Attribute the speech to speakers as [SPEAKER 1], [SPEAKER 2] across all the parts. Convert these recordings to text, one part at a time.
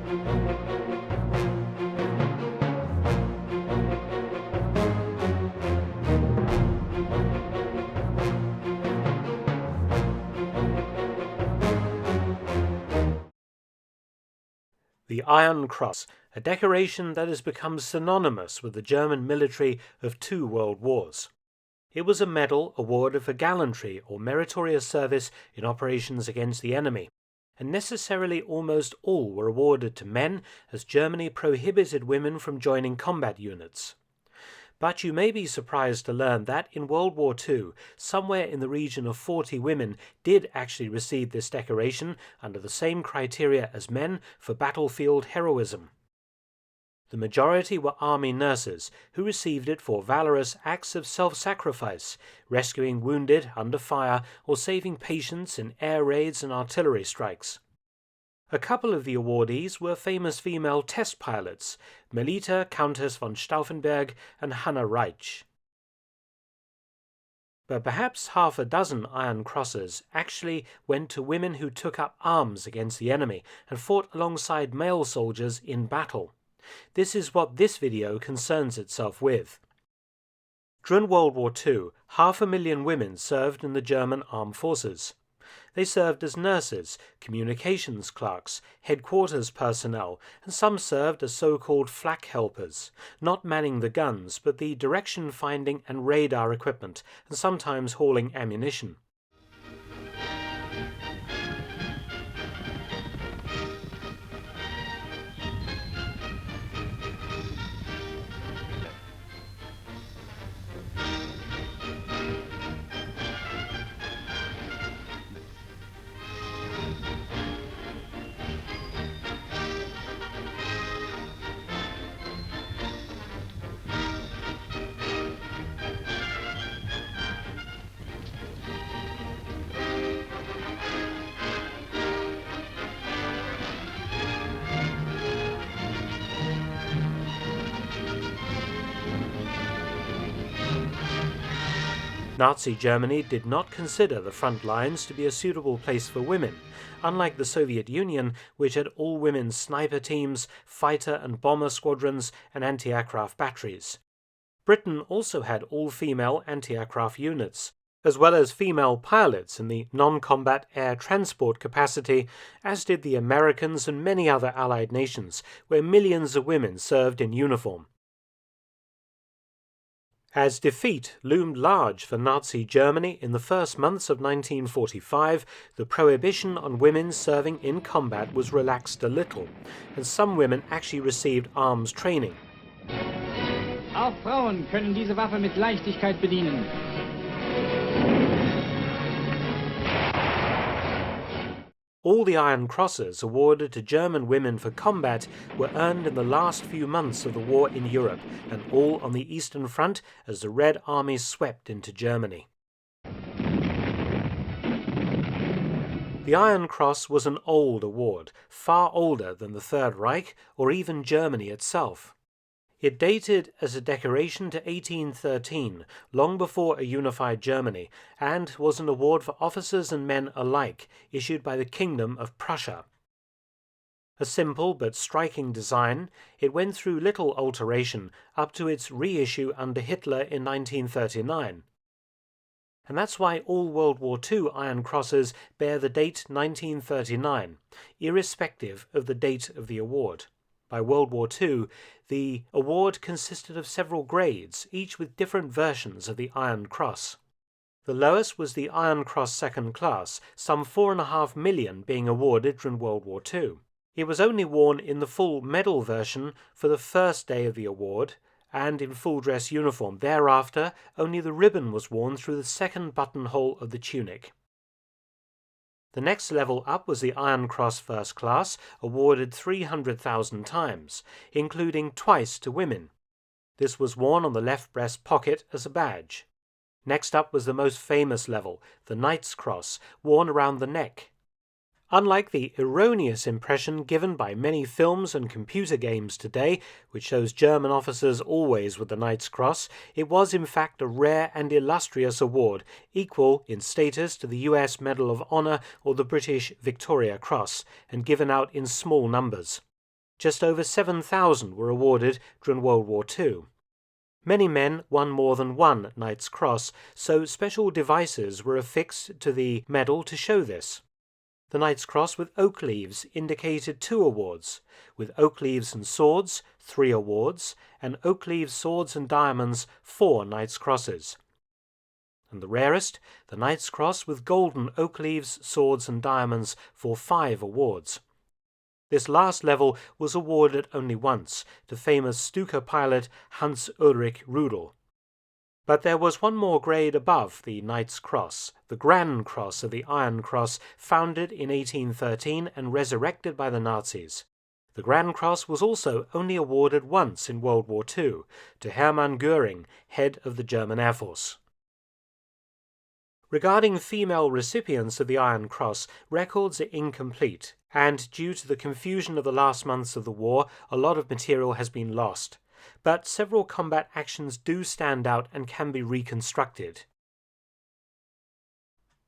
[SPEAKER 1] The Iron Cross, a decoration that has become synonymous with the German military of 2 world wars. It was a medal awarded for gallantry or meritorious service in operations against the enemy, and necessarily almost all were awarded to men, as Germany prohibited women from joining combat units. But you may be surprised to learn that in World War II, somewhere in the region of 40 women did actually receive this decoration under the same criteria as men for battlefield heroism. The majority were army nurses, who received it for valorous acts of self-sacrifice, rescuing wounded under fire or saving patients in air raids and artillery strikes. A couple of the awardees were famous female test pilots, Mellita, Countess von Stauffenberg, and Hanna Reitsch. But perhaps half a dozen Iron Crosses actually went to women who took up arms against the enemy and fought alongside male soldiers in battle. This is what this video concerns itself with. During World War II, 500,000 women served in the German armed forces. They served as nurses, communications clerks, headquarters personnel, and some served as so-called flak helpers, not manning the guns but the direction finding and radar equipment, and sometimes hauling ammunition. Nazi Germany did not consider the front lines to be a suitable place for women, unlike the Soviet Union, which had all-women sniper teams, fighter and bomber squadrons, and anti-aircraft batteries. Britain also had all-female anti-aircraft units, as well as female pilots in the non-combat air transport capacity, as did the Americans and many other Allied nations, where millions of women served in uniform. As defeat loomed large for Nazi Germany in the first months of 1945, the prohibition on women serving in combat was relaxed a little, and some women actually received arms training.
[SPEAKER 2] Auch Frauen können diese Waffe mit Leichtigkeit bedienen.
[SPEAKER 1] All the Iron Crosses awarded to German women for combat were earned in the last few months of the war in Europe, and all on the Eastern Front as the Red Army swept into Germany. The Iron Cross was an old award, far older than the Third Reich or even Germany itself. It dated as a decoration to 1813, long before a unified Germany, and was an award for officers and men alike, issued by the Kingdom of Prussia. A simple but striking design, it went through little alteration up to its reissue under Hitler in 1939. And that's why all World War II Iron Crosses bear the date 1939, irrespective of the date of the award. By World War II, the award consisted of several grades, each with different versions of the Iron Cross. The lowest was the Iron Cross Second Class, some 4.5 million being awarded during World War II. It was only worn in the full medal version for the first day of the award, and in full-dress uniform. Thereafter, only the ribbon was worn through the second buttonhole of the tunic. The next level up was the Iron Cross First Class, awarded 300,000 times, including twice to women. This was worn on the left breast pocket as a badge. Next up was the most famous level, the Knight's Cross, worn around the neck. Unlike the erroneous impression given by many films and computer games today, which shows German officers always with the Knight's Cross, it was in fact a rare and illustrious award, equal in status to the US Medal of Honor or the British Victoria Cross, and given out in small numbers. Just over 7,000 were awarded during World War II. Many men won more than one Knight's Cross, so special devices were affixed to the medal to show this. The Knight's Cross with oak leaves indicated 2 awards, with oak leaves and swords 3 awards, and oak leaves, swords and diamonds 4 Knight's Crosses. And the rarest, the Knight's Cross with golden oak leaves, swords and diamonds for 5 awards. This last level was awarded only once to famous Stuka pilot Hans-Ulrich Rudel. But there was one more grade above the Knight's Cross, the Grand Cross of the Iron Cross, founded in 1813 and resurrected by the Nazis. The Grand Cross was also only awarded once in World War II, to Hermann Göring, head of the German Air Force. Regarding female recipients of the Iron Cross, records are incomplete, and due to the confusion of the last months of the war, a lot of material has been lost. But several combat actions do stand out and can be reconstructed.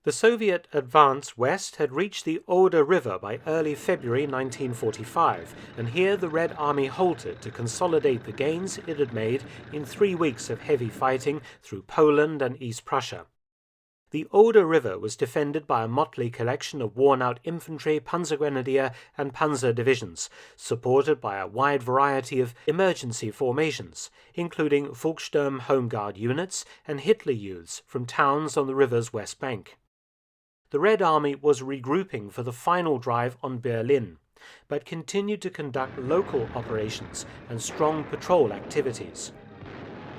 [SPEAKER 1] The Soviet advance west had reached the Oder River by early February 1945, and here the Red Army halted to consolidate the gains it had made in 3 weeks of heavy fighting through Poland and East Prussia. The Oder River was defended by a motley collection of worn-out infantry, panzergrenadier and panzer divisions, supported by a wide variety of emergency formations, including Volkssturm Home Guard units and Hitler Youths from towns on the river's west bank. The Red Army was regrouping for the final drive on Berlin, but continued to conduct local operations and strong patrol activities.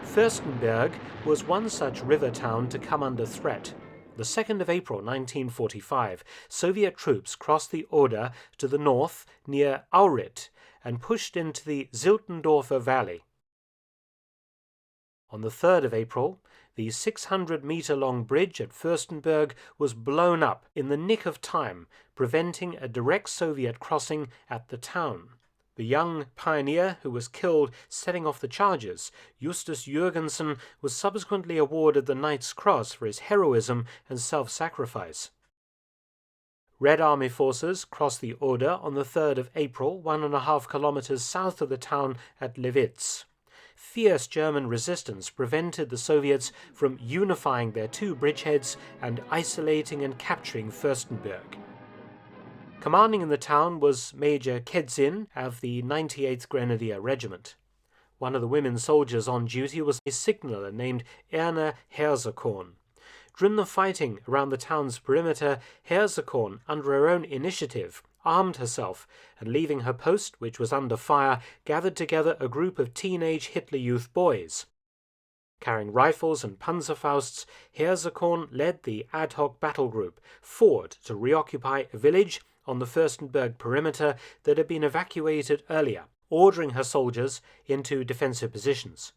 [SPEAKER 1] Fürstenberg was one such river town to come under threat. The 2nd of April 1945, Soviet troops crossed the Oder to the north near Aurit and pushed into the Ziltendorfer Valley. On the 3rd of April, the 600-meter-long bridge at Fürstenberg was blown up in the nick of time, preventing a direct Soviet crossing at the town. The young pioneer who was killed setting off the charges, Justus Jürgensen, was subsequently awarded the Knight's Cross for his heroism and self-sacrifice. Red Army forces crossed the Oder on the 3rd of April, 1.5 kilometers south of the town at Lewitz. Fierce German resistance prevented the Soviets from unifying their 2 bridgeheads and isolating and capturing Fürstenberg. Commanding in the town was Major Kedzin of the 98th Grenadier Regiment. One of the women soldiers on duty was a signaller named Erna Hirsekorn. During the fighting around the town's perimeter, Hirsekorn, under her own initiative, armed herself and, leaving her post, which was under fire, gathered together a group of teenage Hitler Youth boys. Carrying rifles and Panzerfausts, Hirsekorn led the ad hoc battle group forward to reoccupy a village on the Fürstenberg perimeter that had been evacuated earlier, ordering her soldiers into defensive positions.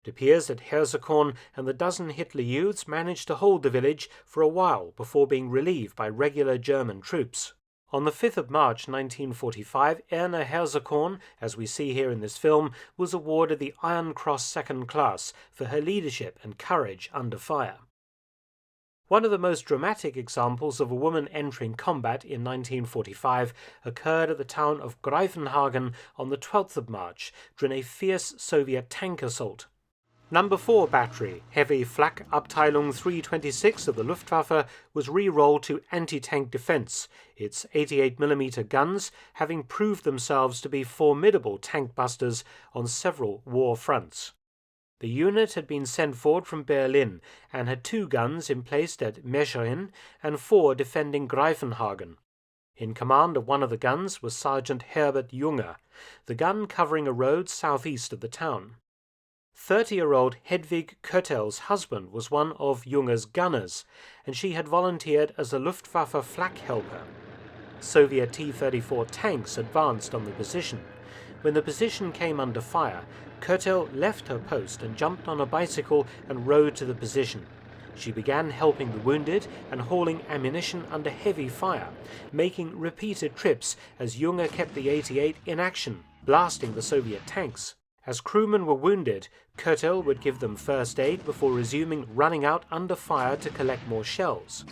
[SPEAKER 1] It appears that Hirsekorn and the dozen Hitler Youths managed to hold the village for a while before being relieved by regular German troops. On the 5th of March 1945, Erna Hirsekorn, as we see here in this film, was awarded the Iron Cross Second Class for her leadership and courage under fire. One of the most dramatic examples of a woman entering combat in 1945 occurred at the town of Greifenhagen on the 12th of March during a fierce Soviet tank assault. Number 4 Battery, Heavy Flak Abteilung 326 of the Luftwaffe, was re-rolled to anti-tank defense, its 88mm guns having proved themselves to be formidable tank busters on several war fronts. The unit had been sent forward from Berlin and had 2 guns emplaced at Mescheren and 4 defending Greifenhagen. In command of one of the guns was Sergeant Herbert Junger, the gun covering a road southeast of the town. 30-year-old Hedwig Köttel's husband was one of Junger's gunners, and she had volunteered as a Luftwaffe flak helper. Soviet T-34 tanks advanced on the position. When the position came under fire, Köttel left her post and jumped on a bicycle and rode to the position. She began helping the wounded and hauling ammunition under heavy fire, making repeated trips as Junger kept the 88 in action, blasting the Soviet tanks. As crewmen were wounded, Köttel would give them first aid before resuming running out under fire to collect more shells.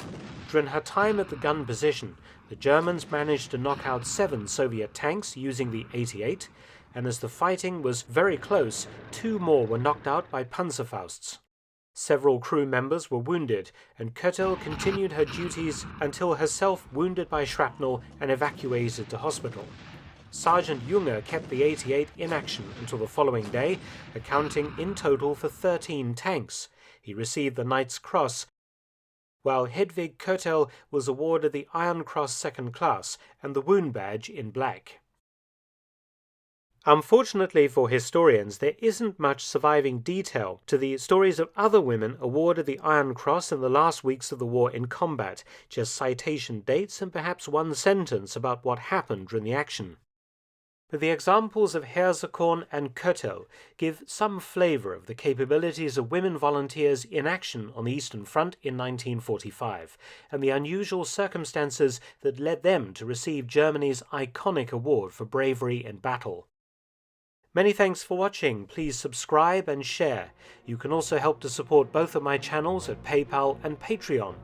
[SPEAKER 1] During her time at the gun position, The Germans managed to knock out 7 Soviet tanks using the 88, and as the fighting was very close, 2 more were knocked out by Panzerfausts. Several crew members were wounded, and Köttel continued her duties until herself wounded by shrapnel and evacuated to hospital. Sergeant Junge kept the 88 in action until the following day, accounting in total for 13 tanks. He received the Knight's Cross, while Hedwig Köttel was awarded the Iron Cross Second Class and the Wound Badge in black. Unfortunately for historians, there isn't much surviving detail to the stories of other women awarded the Iron Cross in the last weeks of the war in combat, just citation dates and perhaps one sentence about what happened during the action. But the examples of Hirsekorn and Köttel give some flavour of the capabilities of women volunteers in action on the Eastern Front in 1945, and the unusual circumstances that led them to receive Germany's iconic award for bravery in battle. Many thanks for watching. Please subscribe and share. You can also help to support both of my channels at PayPal and Patreon.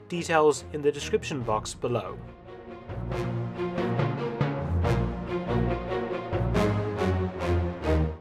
[SPEAKER 1] Details in the description box below.